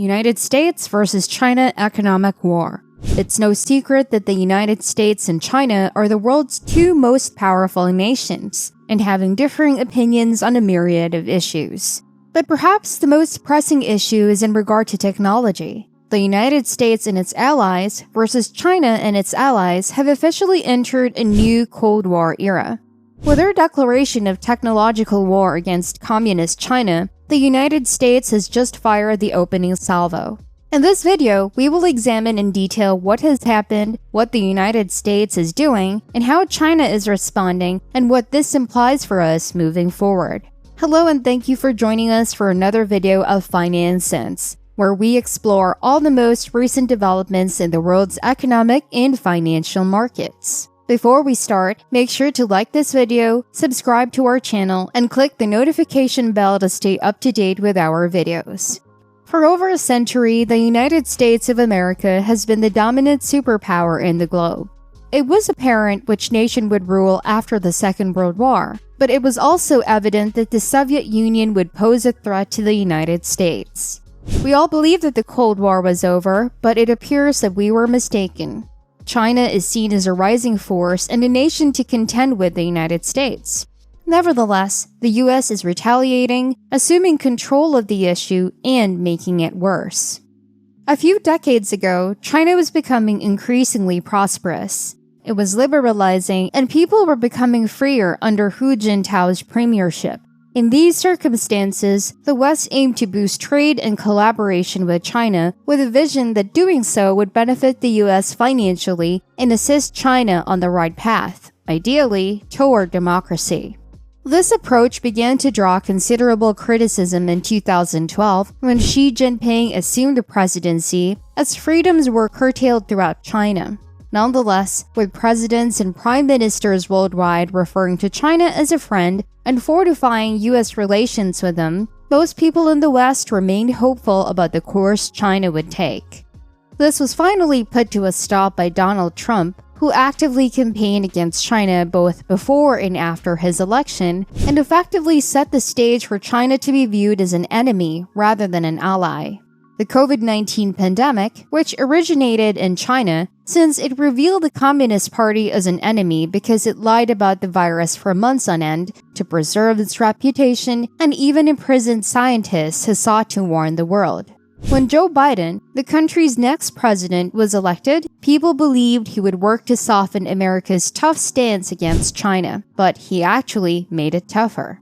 United States versus China economic war. It's no secret that the United States and China are the world's two most powerful nations, and having differing opinions on a myriad of issues. But perhaps the most pressing issue is in regard to technology. The United States and its allies versus China and its allies have officially entered a new Cold War era. With their declaration of technological war against communist China, the United States has just fired the opening salvo. In this video, we will examine in detail what has happened, what the United States is doing, and how China is responding, and what this implies for us moving forward. Hello and thank you for joining us for another video of Finance Sense, where we explore all the most recent developments in the world's economic and financial markets. Before we start, make sure to like this video, subscribe to our channel, and click the notification bell to stay up to date with our videos. For over a century, the United States of America has been the dominant superpower in the globe. It was apparent which nation would rule after the Second World War, but it was also evident that the Soviet Union would pose a threat to the United States. We all believed that the Cold War was over, but it appears that we were mistaken. China is seen as a rising force and a nation to contend with the United States. Nevertheless, the US is retaliating, assuming control of the issue, and making it worse. A few decades ago, China was becoming increasingly prosperous. It was liberalizing, and people were becoming freer under Hu Jintao's premiership. In these circumstances, the West aimed to boost trade and collaboration with China with a vision that doing so would benefit the US financially and assist China on the right path, ideally toward democracy. This approach began to draw considerable criticism in 2012 when Xi Jinping assumed the presidency, as freedoms were curtailed throughout China. Nonetheless, with presidents and prime ministers worldwide referring to China as a friend and fortifying US relations with them, most people in the West remained hopeful about the course China would take. This was finally put to a stop by Donald Trump, who actively campaigned against China both before and after his election, and effectively set the stage for China to be viewed as an enemy rather than an ally. The COVID-19 pandemic, which originated in China, since it revealed the Communist Party as an enemy because it lied about the virus for months on end to preserve its reputation and even imprisoned scientists who sought to warn the world. When Joe Biden, the country's next president, was elected, people believed he would work to soften America's tough stance against China, but he actually made it tougher.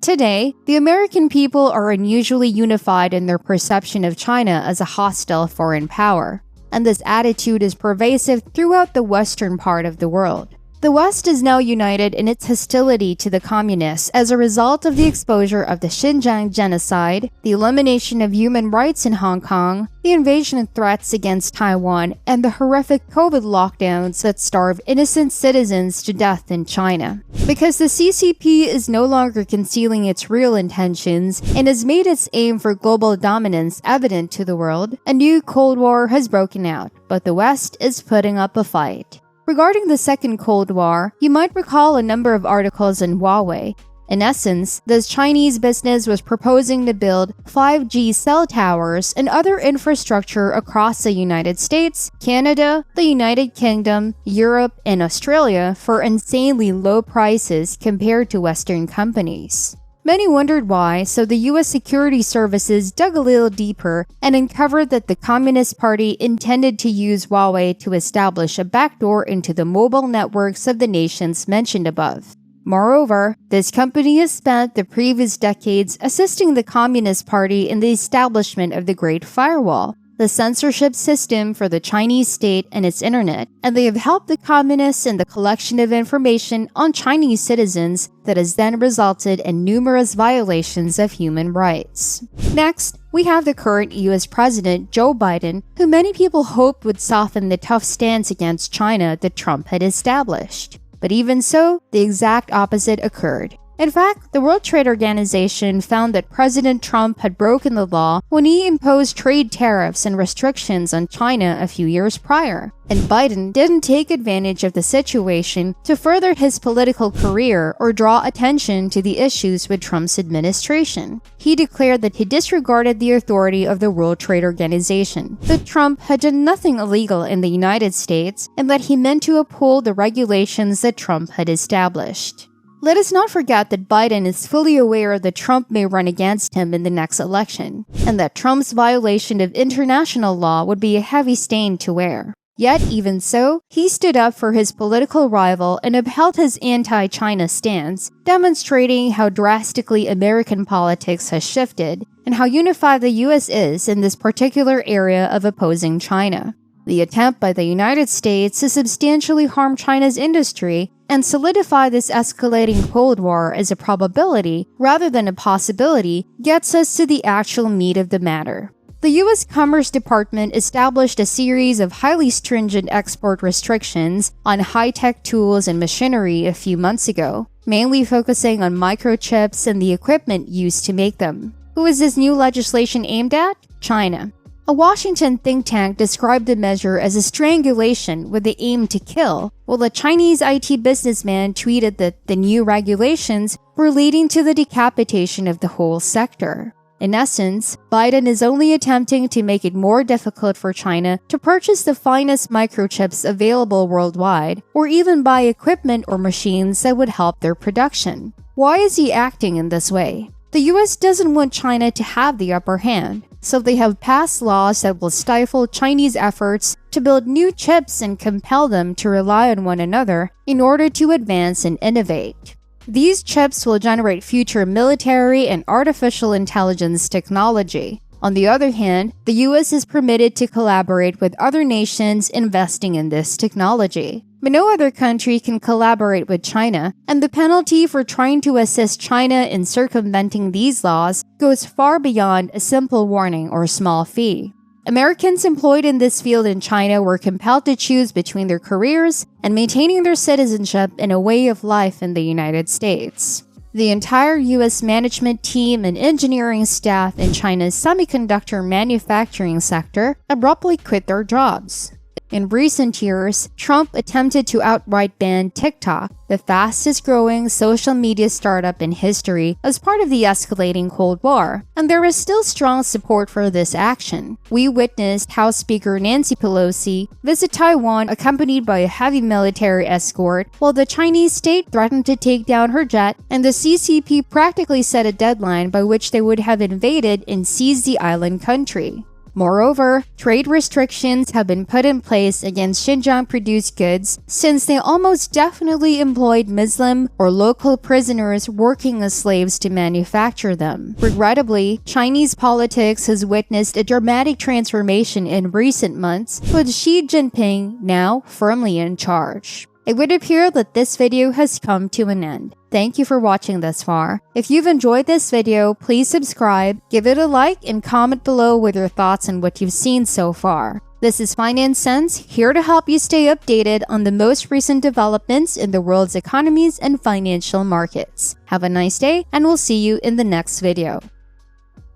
Today, the American people are unusually unified in their perception of China as a hostile foreign power, and this attitude is pervasive throughout the Western part of the world. The West is now united in its hostility to the communists as a result of the exposure of the Xinjiang genocide, the elimination of human rights in Hong Kong, the invasion and threats against Taiwan, and the horrific COVID lockdowns that starve innocent citizens to death in China. Because the CCP is no longer concealing its real intentions and has made its aim for global dominance evident to the world, a new Cold War has broken out, but the West is putting up a fight. Regarding the Second Cold War, you might recall a number of articles in Huawei. In essence, this Chinese business was proposing to build 5G cell towers and other infrastructure across the United States, Canada, the United Kingdom, Europe, and Australia for insanely low prices compared to Western companies. Many wondered why, so the US security services dug a little deeper and uncovered that the Communist Party intended to use Huawei to establish a backdoor into the mobile networks of the nations mentioned above. Moreover, this company has spent the previous decades assisting the Communist Party in the establishment of the Great Firewall, the censorship system for the Chinese state and its internet, and they have helped the communists in the collection of information on Chinese citizens that has then resulted in numerous violations of human rights. Next, we have the current US President Joe Biden, who many people hoped would soften the tough stance against China that Trump had established. But even so, the exact opposite occurred. In fact, the World Trade Organization found that President Trump had broken the law when he imposed trade tariffs and restrictions on China a few years prior, and Biden didn't take advantage of the situation to further his political career or draw attention to the issues with Trump's administration. He declared that he disregarded the authority of the World Trade Organization, that Trump had done nothing illegal in the United States, and that he meant to uphold the regulations that Trump had established. Let us not forget that Biden is fully aware that Trump may run against him in the next election, and that Trump's violation of international law would be a heavy stain to wear. Yet, even so, he stood up for his political rival and upheld his anti-China stance, demonstrating how drastically American politics has shifted and how unified the US is in this particular area of opposing China. The attempt by the United States to substantially harm China's industry and solidify this escalating Cold War as a probability rather than a possibility gets us to the actual meat of the matter. The U.S. Commerce Department established a series of highly stringent export restrictions on high-tech tools and machinery a few months ago, mainly focusing on microchips and the equipment used to make them. Who is this new legislation aimed at? China. A Washington think tank described the measure as a strangulation with the aim to kill, while a Chinese IT businessman tweeted that the new regulations were leading to the decapitation of the whole sector. In essence, Biden is only attempting to make it more difficult for China to purchase the finest microchips available worldwide, or even buy equipment or machines that would help their production. Why is he acting in this way? The US doesn't want China to have the upper hand, so they have passed laws that will stifle Chinese efforts to build new chips and compel them to rely on one another in order to advance and innovate. These chips will generate future military and artificial intelligence technology. On the other hand, the US is permitted to collaborate with other nations investing in this technology. But no other country can collaborate with China, and the penalty for trying to assist China in circumventing these laws goes far beyond a simple warning or small fee. Americans employed in this field in China were compelled to choose between their careers and maintaining their citizenship and a way of life in the United States. The entire U.S. management team and engineering staff in China's semiconductor manufacturing sector abruptly quit their jobs. In recent years, Trump attempted to outright ban TikTok, the fastest-growing social media startup in history, as part of the escalating Cold War, and there is still strong support for this action. We witnessed House Speaker Nancy Pelosi visit Taiwan accompanied by a heavy military escort, while the Chinese state threatened to take down her jet, and the CCP practically set a deadline by which they would have invaded and seized the island country. Moreover, trade restrictions have been put in place against Xinjiang-produced goods since they almost definitely employed Muslim or local prisoners working as slaves to manufacture them. Regrettably, Chinese politics has witnessed a dramatic transformation in recent months, with Xi Jinping now firmly in charge. It would appear that this video has come to an end. Thank you for watching this far. If you've enjoyed this video, please subscribe, give it a like, and comment below with your thoughts on what you've seen so far. This is Finance Sense, here to help you stay updated on the most recent developments in the world's economies and financial markets. Have a nice day, and we'll see you in the next video.